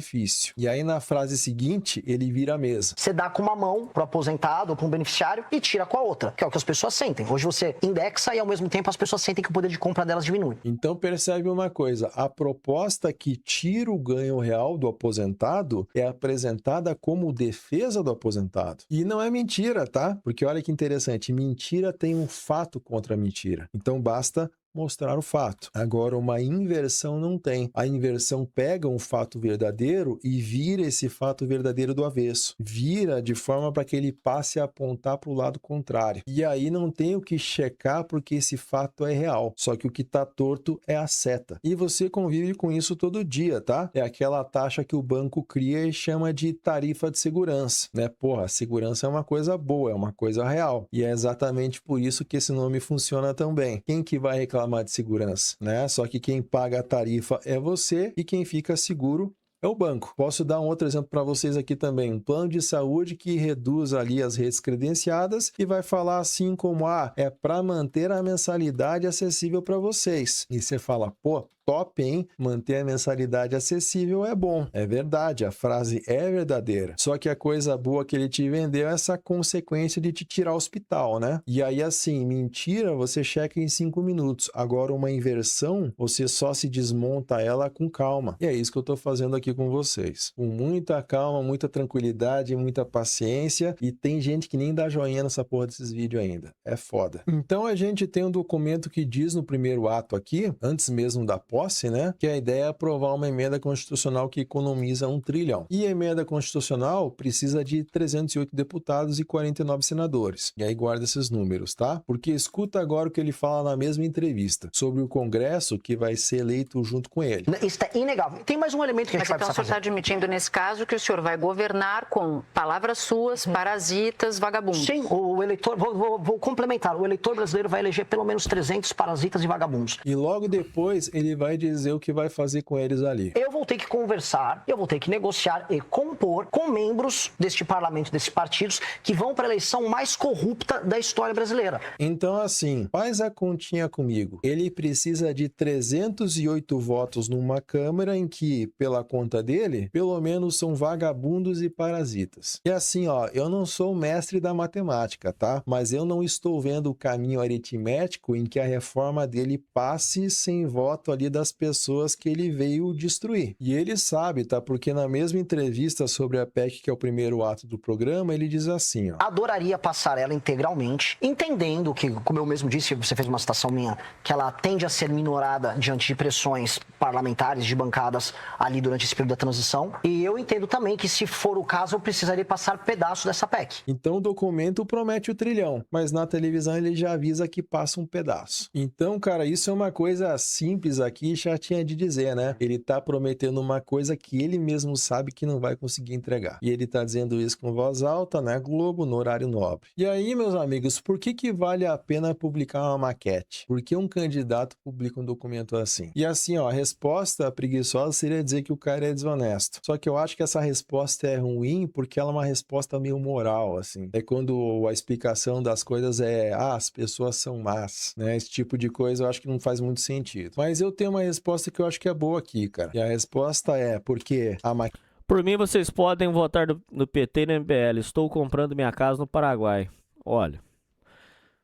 E aí na frase seguinte, ele vira a mesa. Você dá com uma mão pro aposentado ou pro beneficiário e tira com a outra, que é o que as pessoas sentem. Hoje você indexa e ao mesmo tempo as pessoas sentem que o poder de compra delas diminui. Então percebe uma coisa, a proposta que tira o ganho real do aposentado é apresentada como defesa do aposentado. E não é mentira, tá? Porque olha que interessante, mentira tem um fato contra a mentira. Então basta mostrar o fato. Agora, uma inversão não tem. A inversão pega um fato verdadeiro e vira esse fato verdadeiro do avesso. Vira de forma para que ele passe a apontar para o lado contrário. E aí não tem o que checar porque esse fato é real. Só que o que está torto é a seta. E você convive com isso todo dia, tá? É aquela taxa que o banco cria e chama de tarifa de segurança, né? Porra, a segurança é uma coisa boa, é uma coisa real. E é exatamente por isso que esse nome funciona tão bem. Quem que vai reclamar de segurança, né? Só que quem paga a tarifa é você e quem fica seguro é o banco. Posso dar um outro exemplo para vocês aqui também. Um plano de saúde que reduz ali as redes credenciadas e vai falar assim como, é para manter a mensalidade acessível para vocês. E você fala, pô, top, hein? Manter a mensalidade acessível é bom. É verdade, a frase é verdadeira. Só que a coisa boa que ele te vendeu é essa consequência de te tirar ao hospital, né? E aí, assim, mentira, você checa em 5 minutos. Agora, uma inversão, você só se desmonta ela com calma. E é isso que eu tô fazendo aqui com vocês. Com muita calma, muita tranquilidade, muita paciência. E tem gente que nem dá joinha nessa porra desses vídeos ainda. É foda. Então, a gente tem um documento que diz no primeiro ato aqui, antes mesmo da posse, né? Que a ideia é aprovar uma emenda constitucional que economiza 1 trilhão. E a emenda constitucional precisa de 308 deputados e 49 senadores. E aí guarda esses números, tá? Porque escuta agora o que ele fala na mesma entrevista sobre o Congresso que vai ser eleito junto com ele. Isso é inegável. Tem mais um elemento que a gente vai precisar fazer. Então o senhor está admitindo nesse caso que o senhor vai governar com palavras suas, parasitas, vagabundos. Sim, o eleitor, vou complementar, o eleitor brasileiro vai eleger pelo menos 300 parasitas e vagabundos. E logo depois ele vai vai dizer o que vai fazer com eles ali. Eu vou ter que conversar, eu vou ter que negociar e compor com membros deste parlamento, desses partidos, que vão para a eleição mais corrupta da história brasileira. Então, assim, faz a continha comigo. Ele precisa de 308 votos numa Câmara em que, pela conta dele, pelo menos são vagabundos e parasitas. E assim, ó, eu não sou mestre da matemática, tá? Mas eu não estou vendo o caminho aritmético em que a reforma dele passe sem voto ali das pessoas que ele veio destruir. E ele sabe, tá? Porque na mesma entrevista sobre a PEC, que é o primeiro ato do programa, ele diz assim, ó. Adoraria passar ela integralmente, entendendo que, como eu mesmo disse, você fez uma citação minha, que ela tende a ser minorada diante de pressões parlamentares, de bancadas ali durante esse período da transição. E eu entendo também que, se for o caso, eu precisaria passar pedaço dessa PEC. Então o documento promete o trilhão, mas na televisão ele já avisa que passa um pedaço. Então, cara, isso é uma coisa simples aqui, já tinha de dizer, né? Ele tá prometendo uma coisa que ele mesmo sabe que não vai conseguir entregar. E ele tá dizendo isso com voz alta, na Globo, no horário nobre. E aí, meus amigos, por que vale a pena publicar uma maquete? Por que um candidato publica um documento assim? E assim, ó, a resposta preguiçosa seria dizer que o cara é desonesto. Só que eu acho que essa resposta é ruim porque ela é uma resposta meio moral, assim. É quando a explicação das coisas é, as pessoas são más, né? Esse tipo de coisa eu acho que não faz muito sentido. Mas eu tenho uma resposta que eu acho que é boa aqui, cara. E a resposta é porque a maquete... Por mim, vocês podem votar no PT e no MBL. Estou comprando minha casa no Paraguai. Olha,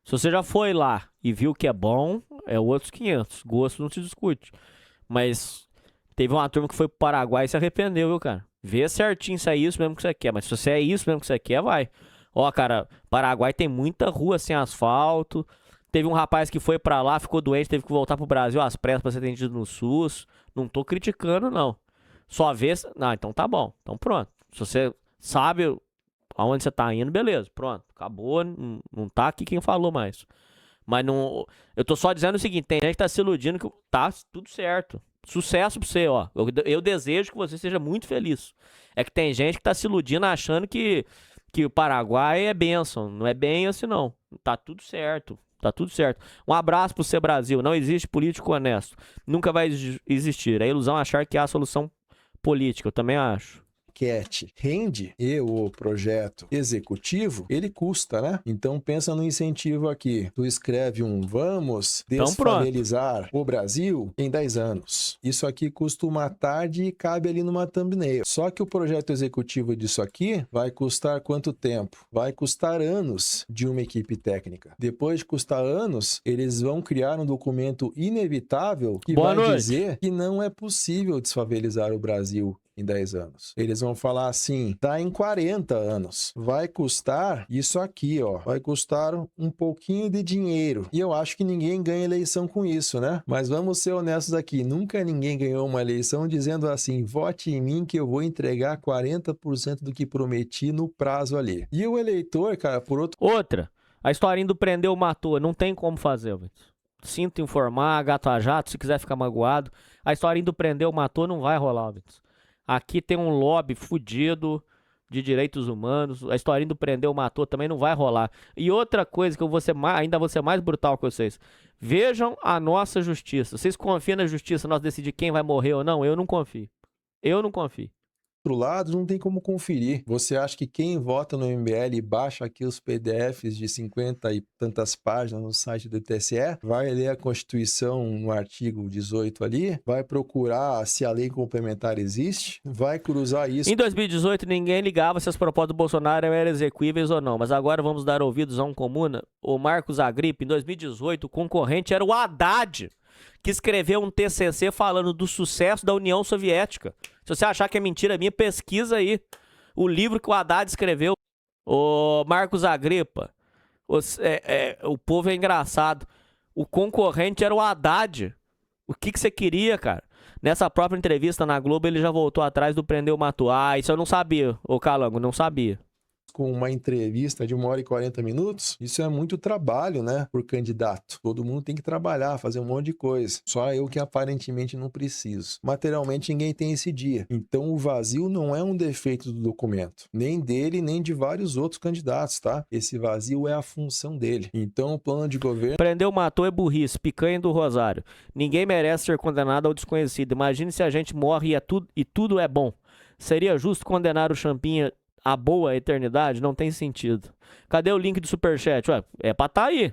se você já foi lá e viu que é bom, é outros 500. Gosto não se discute. Mas teve uma turma que foi pro Paraguai e se arrependeu, viu, cara? Vê certinho se é isso mesmo que você quer. Mas se você é isso mesmo que você quer, vai. Ó, cara, Paraguai tem muita rua sem asfalto. Teve um rapaz que foi pra lá, ficou doente, teve que voltar pro Brasil às pressas pra ser atendido no SUS. Não tô criticando, não. Só vê... Não, então tá bom. Então pronto. Se você sabe aonde você tá indo, beleza. Pronto. Acabou. Não tá aqui quem falou mais. Mas não... Eu tô só dizendo o seguinte. Tem gente que tá se iludindo que tá tudo certo. Sucesso pra você, ó. Eu desejo que você seja muito feliz. É que tem gente que tá se iludindo achando que o Paraguai é bênção. Não é bem assim, não. Tá tudo certo. Tá tudo certo. Um abraço pro Ser Brasil. Não existe político honesto. Nunca vai existir. É ilusão achar que há solução política, eu também acho. Maquete rende e o projeto executivo, ele custa, né? Então pensa no incentivo aqui. Tu escreve um vamos desfavelizar o Brasil em 10 anos. Isso aqui custa uma tarde e cabe ali numa thumbnail. Só que o projeto executivo disso aqui vai custar quanto tempo? Vai custar anos de uma equipe técnica. Depois de custar anos, eles vão criar um documento inevitável que vai dizer que não é possível desfavelizar o Brasil em 10 anos. Eles vão falar assim, tá em 40 anos. Vai custar isso aqui, ó. Vai custar um pouquinho de dinheiro. E eu acho que ninguém ganha eleição com isso, né? Mas vamos ser honestos aqui. Nunca ninguém ganhou uma eleição dizendo assim, vote em mim que eu vou entregar 40% do que prometi no prazo ali. E o eleitor, cara, por outro... Outra, a historinha do prendeu, matou. Não tem como fazer, velho. Sinto informar, gato a jato, se quiser ficar magoado. A historinha do prendeu, matou não vai rolar, velho. Aqui tem um lobby fudido de direitos humanos. A historinha do prendeu, matou também não vai rolar. E outra coisa que eu vou ser ainda vou ser mais brutal com vocês. Vejam a nossa justiça. Vocês confiam na justiça nós decidir quem vai morrer ou não? Eu não confio. Eu não confio. Outro lado, não tem como conferir. Você acha que quem vota no MBL e baixa aqui os PDFs de 50 e tantas páginas no site do TSE, vai ler a Constituição no artigo 18 ali, vai procurar se a lei complementar existe, vai cruzar isso... Em 2018, ninguém ligava se as propostas do Bolsonaro eram execuíveis ou não, mas agora vamos dar ouvidos a um comuna. O Marcos Agripe, em 2018, o concorrente era o Haddad, que escreveu um TCC falando do sucesso da União Soviética. Se você achar que é mentira minha, pesquisa aí o livro que o Haddad escreveu. O Marcos Agripa, o povo é engraçado. O concorrente era o Haddad. O que você queria, cara? Nessa própria entrevista na Globo, ele já voltou atrás do prendeu, matou. Ah, isso eu não sabia, ô Calango, não sabia. com uma entrevista de 1h40, isso é muito trabalho, né, por candidato. Todo mundo tem que trabalhar, fazer um monte de coisa. Só eu que aparentemente não preciso. Materialmente ninguém tem esse dia. Então o vazio não é um defeito do documento, nem dele, nem de vários outros candidatos, tá? Esse vazio é a função dele. Então o plano de governo... Prendeu, matou é burrice, picanha do Rosário. Ninguém merece ser condenado ao desconhecido. Imagine se a gente morre e tudo é bom. Seria justo condenar o Champinha a boa eternidade? Não tem sentido. Cadê o link do superchat? Ué, é pra tá aí.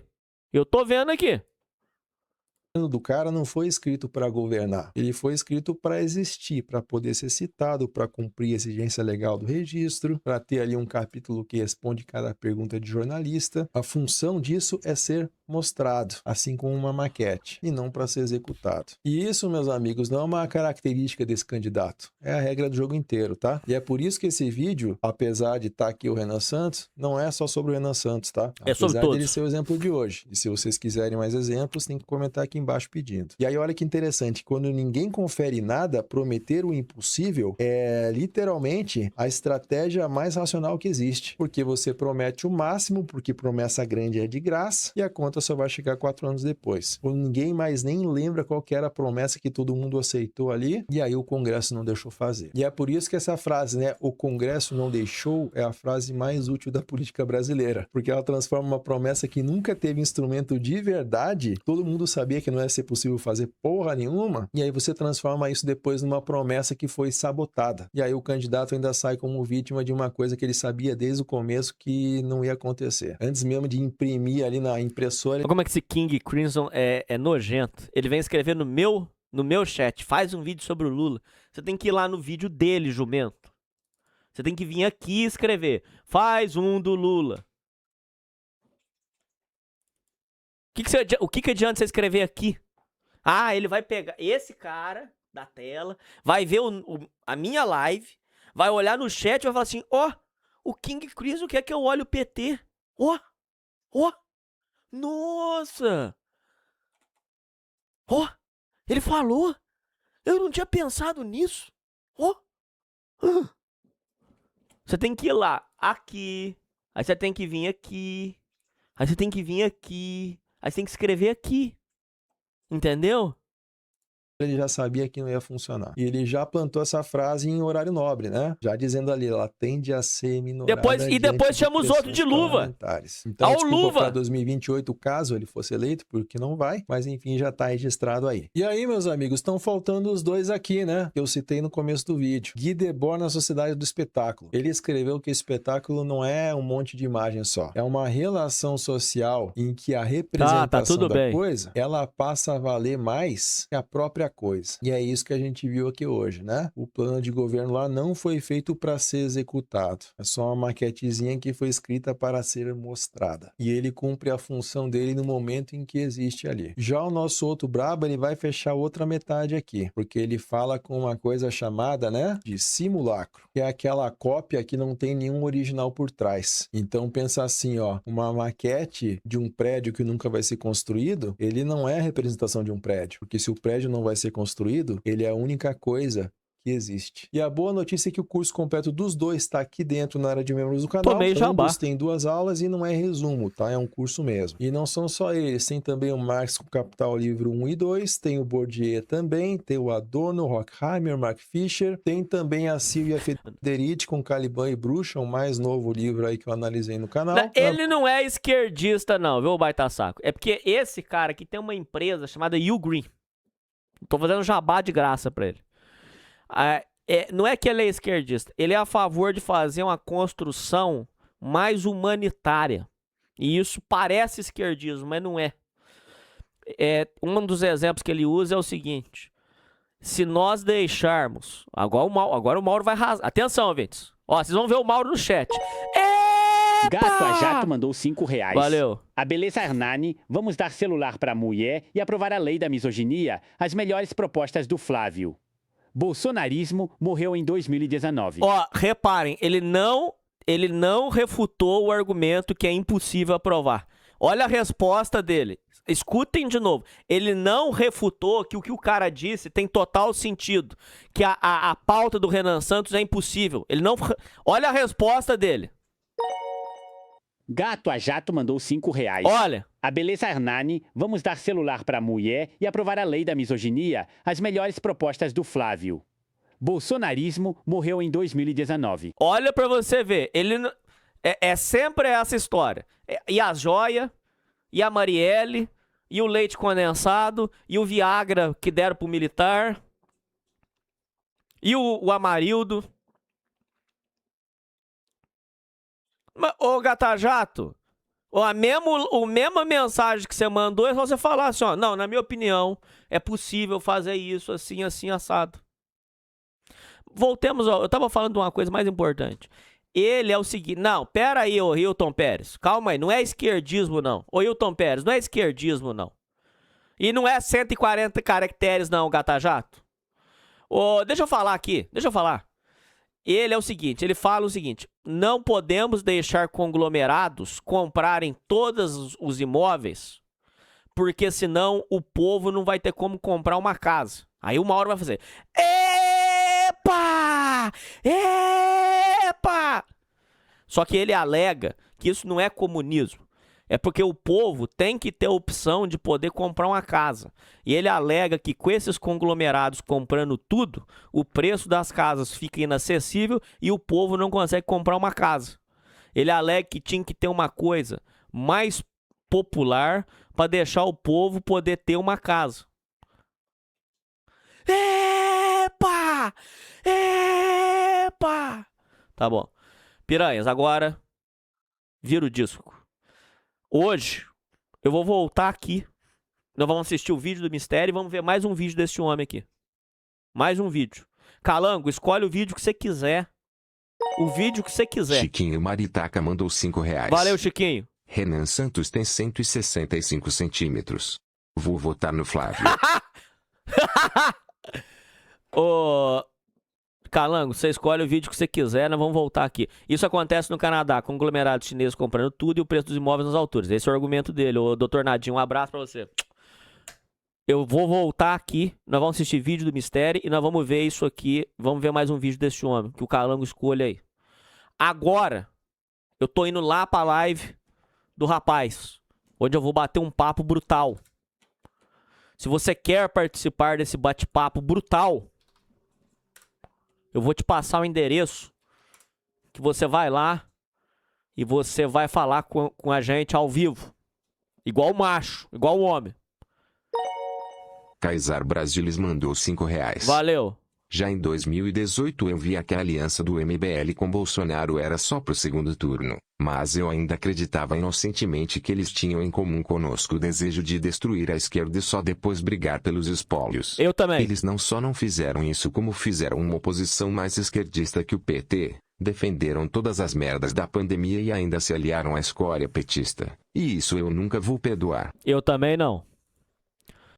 Eu tô vendo aqui. O plano do cara não foi escrito para governar. Ele foi escrito para existir, para poder ser citado, para cumprir a exigência legal do registro, para ter ali um capítulo que responde cada pergunta de jornalista. A função disso é ser mostrado, assim como uma maquete, e não para ser executado. E isso, meus amigos, não é uma característica desse candidato. É a regra do jogo inteiro, tá? E é por isso que esse vídeo, apesar de estar aqui o Renan Santos, não é só sobre o Renan Santos, tá? É sobre todos. Apesar dele ser o exemplo de hoje. E se vocês quiserem mais exemplos, tem que comentar aqui embaixo pedindo. E aí, olha que interessante, quando ninguém confere nada, prometer o impossível é literalmente a estratégia mais racional que existe. Porque você promete o máximo, porque promessa grande é de graça, e a conta só vai chegar 4 anos depois. Quando ninguém mais nem lembra qual que era a promessa que todo mundo aceitou ali, e aí o Congresso não deixou fazer. E é por isso que essa frase, né, o Congresso não deixou, é a frase mais útil da política brasileira, porque ela transforma uma promessa que nunca teve instrumento de verdade, todo mundo sabia que não ia ser possível fazer porra nenhuma, e aí você transforma isso depois numa promessa que foi sabotada. E aí o candidato ainda sai como vítima de uma coisa que ele sabia desde o começo que não ia acontecer. Antes mesmo de imprimir ali na impressora... Como é que esse King Crimson é nojento? Ele vem escrever no meu chat, faz um vídeo sobre o Lula. Você tem que ir lá no vídeo dele, jumento. Você tem que vir aqui e escrever, faz um do Lula. O que adianta você escrever aqui? Ah, ele vai pegar esse cara da tela, vai ver a minha live, vai olhar no chat e vai falar assim, ó, o King Crimson quer que eu olhe o PT. Ó, nossa! Ó, ele falou. Eu não tinha pensado nisso. Ó. Você tem que ir lá, aqui. Aí você tem que vir aqui. Aí você tem que vir aqui. Aí você tem que escrever aqui. Entendeu? Ele já sabia que não ia funcionar. E ele já plantou essa frase em horário nobre, né? Já dizendo ali, ela tende a ser minorada. Depois chama os outros de luva. Então, desculpa luva. para 2028, caso ele fosse eleito, porque não vai. Mas, enfim, já tá registrado aí. E aí, meus amigos, estão faltando os dois aqui, né? Que eu citei no começo do vídeo. Guy Debord na Sociedade do Espetáculo. Ele escreveu que espetáculo não é um monte de imagem só. É uma relação social em que a representação da coisa, ela passa a valer mais que a própria coisa. E é isso que a gente viu aqui hoje, né? O plano de governo lá não foi feito para ser executado. É só uma maquetezinha que foi escrita para ser mostrada. E ele cumpre a função dele no momento em que existe ali. Já o nosso outro brabo, ele vai fechar outra metade aqui, porque ele fala com uma coisa chamada, né, de simulacro, que é aquela cópia que não tem nenhum original por trás. Então pensa assim, ó, uma maquete de um prédio que nunca vai ser construído, ele não é a representação de um prédio, porque se o prédio não vai ser construído, ele é a única coisa que existe. E a boa notícia é que o curso completo dos dois está aqui dentro na área de membros do canal. Ambos tem 2 aulas e não é resumo, tá? É um curso mesmo. E não são só eles, tem também o Marx com Capital livro 1 e 2, tem o Bourdieu também, tem o Adorno, Horkheimer, Mark Fisher, tem também a Silvia Federici com Caliban e Bruxa, o mais novo livro aí que eu analisei no canal. Ele não é esquerdista não, viu, baita saco? É porque esse cara aqui tem uma empresa chamada YouGreen. Tô fazendo jabá de graça pra ele. Não é que ele é esquerdista, ele é a favor de fazer uma construção mais humanitária. E isso parece esquerdismo, mas não é. Um dos exemplos que ele usa é o seguinte: se nós deixarmos... Agora o Mauro vai rasgar. Atenção, ouvintes. Ó, vocês vão ver o Mauro no chat. Gato a Jato mandou R$5. Valeu. A Beleza Hernani, vamos dar celular pra mulher e aprovar a lei da misoginia, as melhores propostas do Flávio. Bolsonarismo morreu em 2019. Ó, reparem, ele não refutou o argumento que é impossível aprovar. Olha a resposta dele. Escutem de novo. Ele não refutou que o que o cara disse tem total sentido. Que a pauta do Renan Santos é impossível. Ele não... Olha a resposta dele. Gato a Jato mandou R$5. Olha. A Beleza Hernani, vamos dar celular para mulher e aprovar a lei da misoginia, as melhores propostas do Flávio. Bolsonarismo morreu em 2019. Olha pra você ver, ele é sempre essa história. E a joia, e a Marielle, e o leite condensado, e o Viagra que deram pro militar, e o Amarildo. Ô, Gata Jato, a mesma mensagem que você mandou é só você falar assim, ó, não, na minha opinião, é possível fazer isso assim, assim, assado. Voltemos, eu tava falando de uma coisa mais importante. Ele é o seguinte, não, pera aí, ô Hilton Pérez, calma aí, não é esquerdismo não. Ô Hilton Pérez, não é esquerdismo não. E não é 140 caracteres não, Gata Jato. Deixa eu falar aqui, deixa eu falar. Ele é o seguinte, ele fala o seguinte, não podemos deixar conglomerados comprarem todos os imóveis, porque senão o povo não vai ter como comprar uma casa. Aí uma hora vai fazer, epa! Epa! Só que ele alega que isso não é comunismo. É porque o povo tem que ter a opção de poder comprar uma casa. E ele alega que com esses conglomerados comprando tudo, o preço das casas fica inacessível e o povo não consegue comprar uma casa. Ele alega que tinha que ter uma coisa mais popular para deixar o povo poder ter uma casa. Epa! Epa! Tá bom. Piranhas, agora vira o disco. Hoje, eu vou voltar aqui. Nós vamos assistir o vídeo do mistério e vamos ver mais um vídeo desse homem aqui. Mais um vídeo. Calango, escolhe o vídeo que você quiser. O vídeo que você quiser. Chiquinho Maritaca mandou R$5. Valeu, Chiquinho. Renan Santos tem 165 centímetros. Vou votar no Flávio. Ô... Calango, você escolhe o vídeo que você quiser, nós vamos voltar aqui. Isso acontece no Canadá, conglomerados chineses comprando tudo e o preço dos imóveis nas alturas. Esse é o argumento dele. Ô, doutor Nadinho, um abraço pra você. Eu vou voltar aqui, nós vamos assistir vídeo do mistério e nós vamos ver isso aqui, vamos ver mais um vídeo desse homem, que o Calango escolha aí. Agora, eu tô indo lá pra live do rapaz, onde eu vou bater um papo brutal. Se você quer participar desse bate-papo brutal, eu vou te passar o endereço que você vai lá e você vai falar com a gente ao vivo. Igual o macho, igual o homem. Kaysar Brasilis mandou R$5. Valeu. Já em 2018 eu via que a aliança do MBL com Bolsonaro era só pro segundo turno, mas eu ainda acreditava inocentemente que eles tinham em comum conosco o desejo de destruir a esquerda e só depois brigar pelos espólios. Eu também. Eles não só não fizeram isso como fizeram uma oposição mais esquerdista que o PT, defenderam todas as merdas da pandemia e ainda se aliaram à escória petista. E isso eu nunca vou perdoar. Eu também não.